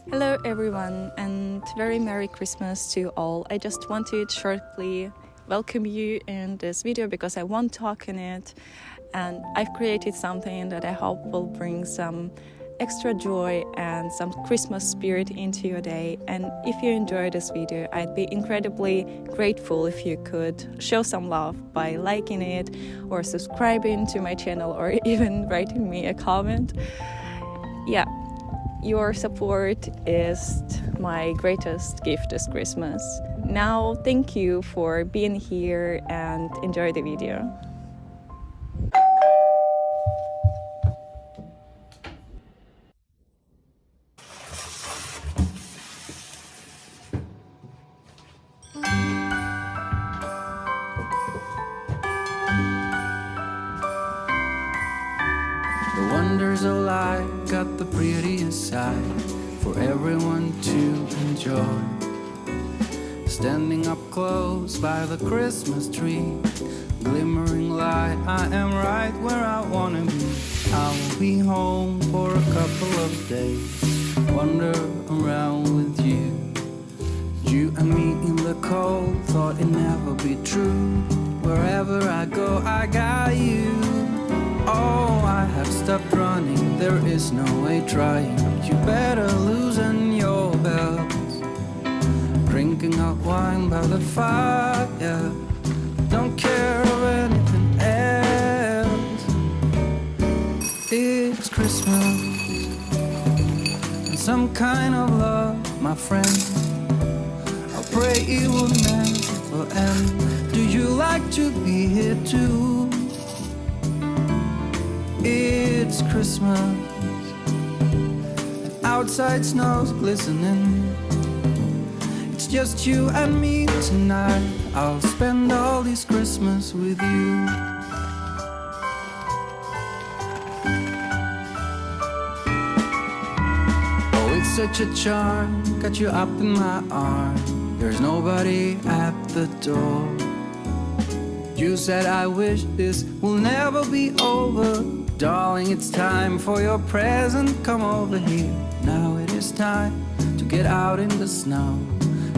Hello everyone and very Merry Christmas to all. I just wanted to shortly welcome you in this video because I won't talk in it, and I've created something that I hope will bring some extra joy and some Christmas spirit into your day. And if you enjoy this video, I'd be incredibly grateful if you could show some love by liking it or subscribing to my channel or even writing me a comment. Yeah, your support is my greatest gift this Christmas. Now, thank you for being here and enjoy the video. The wonders of life got the prettiest side for everyone to enjoy. Standing up close by the Christmas tree, glimmering light, I am right where I wanna be. I will be home for a couple of days, wander around with you. You and me in the cold, thought it'd never be true. Wherever I go, I got you. Oh, I have stopped running, there is no way trying. You better loosen your belts. Drinking hot wine by the fire, don't care of anything else. It's Christmas, and some kind of love, my friend. I pray it will never end. Do you like to be here too? It's Christmas, and outside snow's glistening. It's just you and me tonight. I'll spend all this Christmas with you. Oh, it's such a charm, got you up in my arms. There's nobody at the door. You said I wish this will never be over. Darling, it's time for your present, come over here. Now it is time to get out in the snow,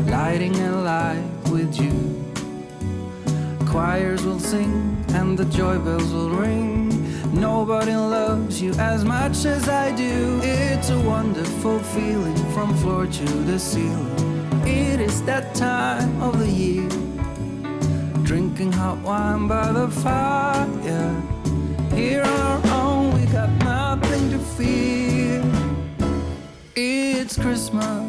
lighting a light with you. Choirs will sing and the joy bells will ring. Nobody loves you as much as I do. It's a wonderful feeling from floor to the ceiling. It is that time of the year, drinking hot wine by the fire. Here on our own, we got nothing to fear. It's Christmas,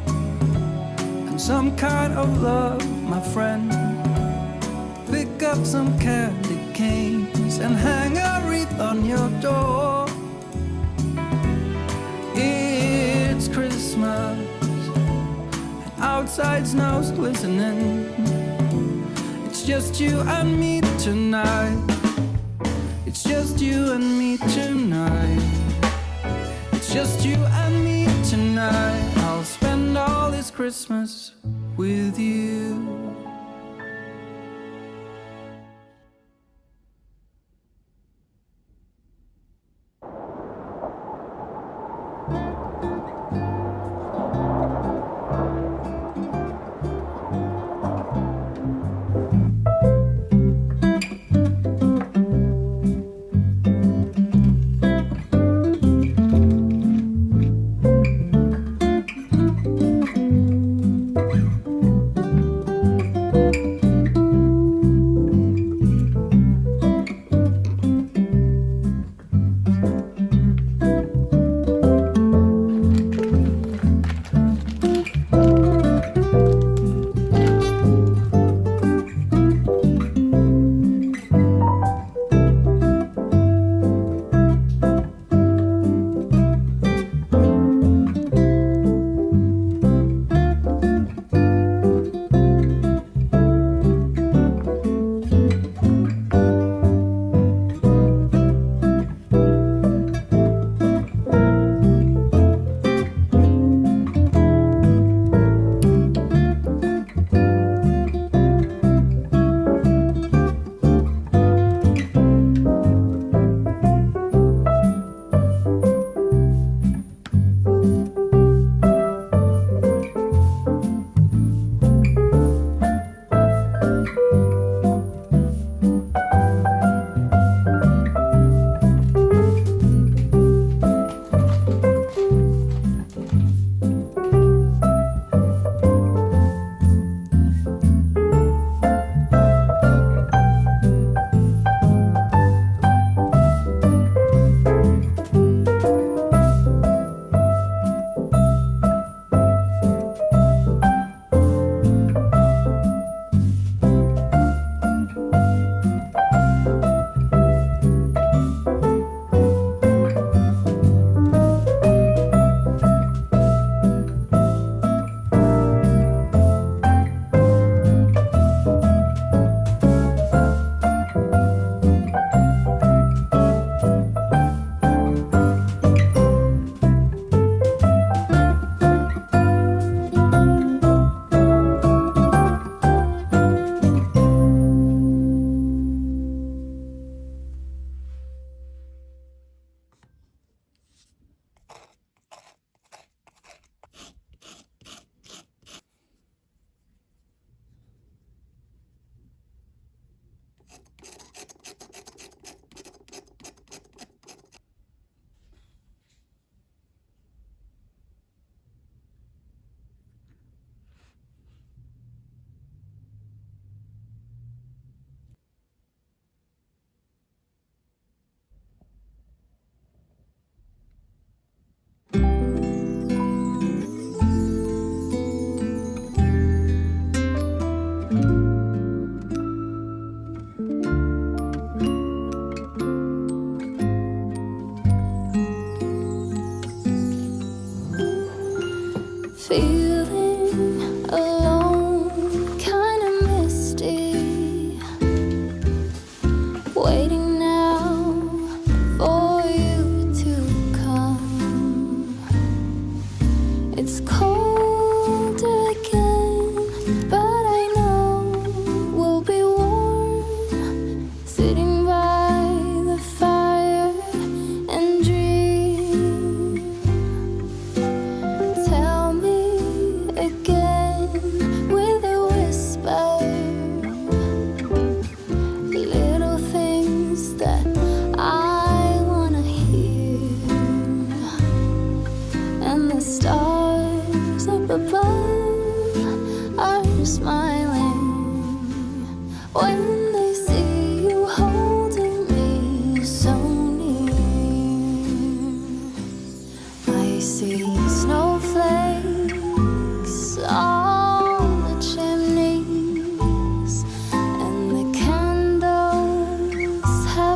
and some kind of love, my friend. Pick up some candy canes and hang a wreath on your door. It's Christmas, and outside snow's glistening. It's just you and me tonight. It's just you and me tonight. It's just you and me tonight. I'll spend all this Christmas with you.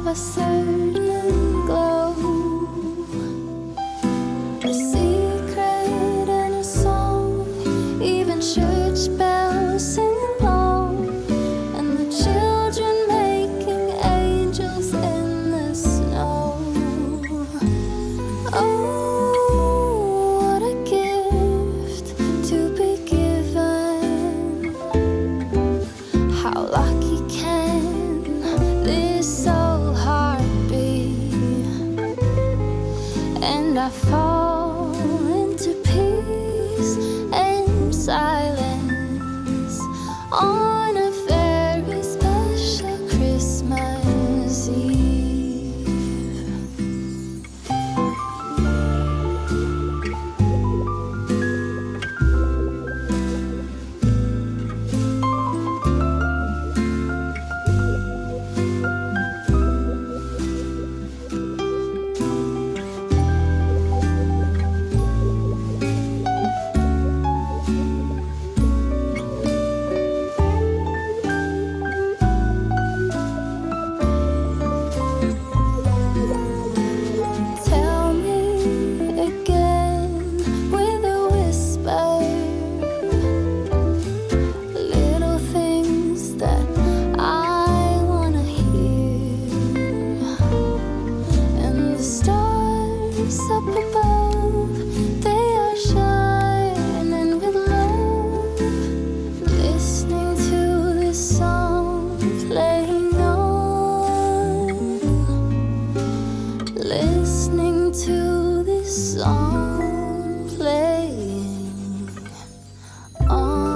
a certain glow, a secret and a song, even church bells sing along, and the children making angels in the snow. Oh, what a gift to be given. How lucky can this old heart be? And I fall into peace and silence on a very special Christmas Eve. Tell me again with a whisper, little things that I wanna hear. And the stars up above, they are shining with love, listening to this song playing on, listening to this song playing on.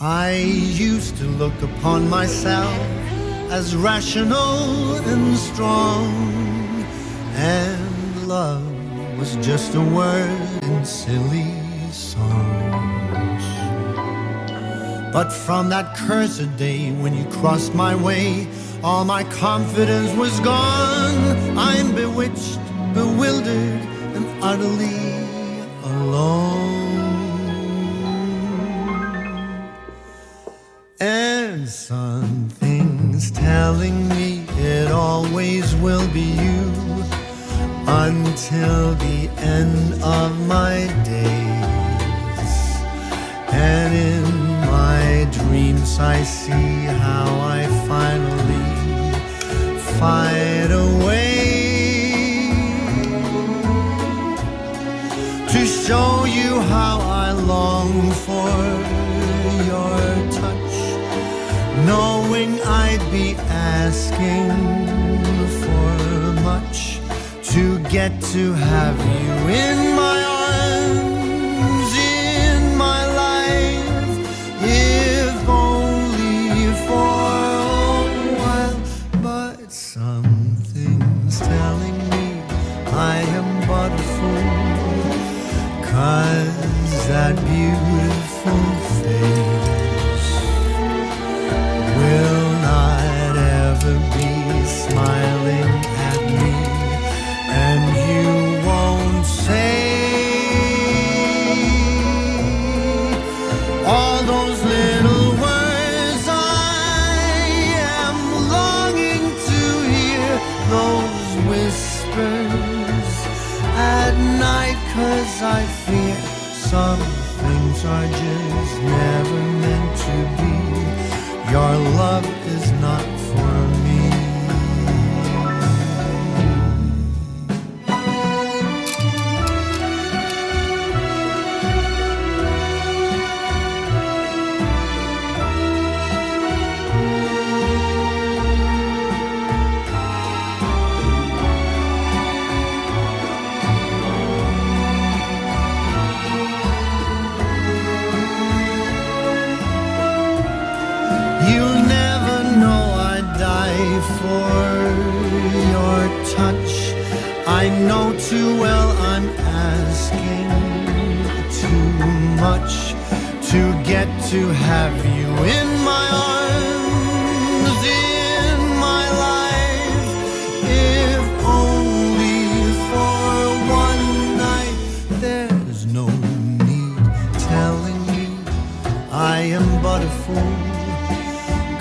I used to look upon myself as rational and strong, and love was just a word in silly songs. But from that cursed day when you crossed my way, all my confidence was gone. I'm bewitched, bewildered, and utterly alone. And something's telling me it always will be you until the end of my days. And in my dreams I see how I finally find a way to show you how I long for your touch, knowing I'd be asking for much to get to have you in my arms, in my life, if only for a while. But something's telling me I am but a fool, 'cause that beautiful face will not ever be smiling at me, and you won't say all those little words I am longing to hear, those whispers at night, 'cause I fear some things are just never meant to be. Your love is not for me. You'll never know I'd die for your touch. I know too well I'm asking too much to get to have you in my arms, in my life.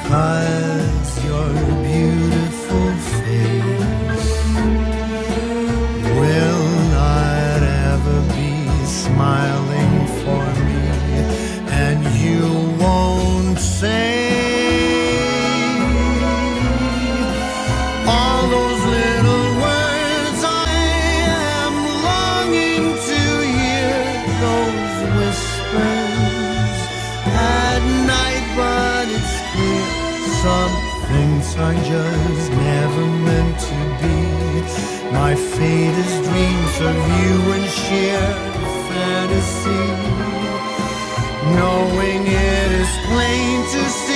'cause your beautiful face will not ever be smiling for me, and you won't say all those little words I am longing to hear, those whispers at night. But it's clear some things are just never meant to be. My fate is dreams of you and sheer fantasy, knowing it is plain to see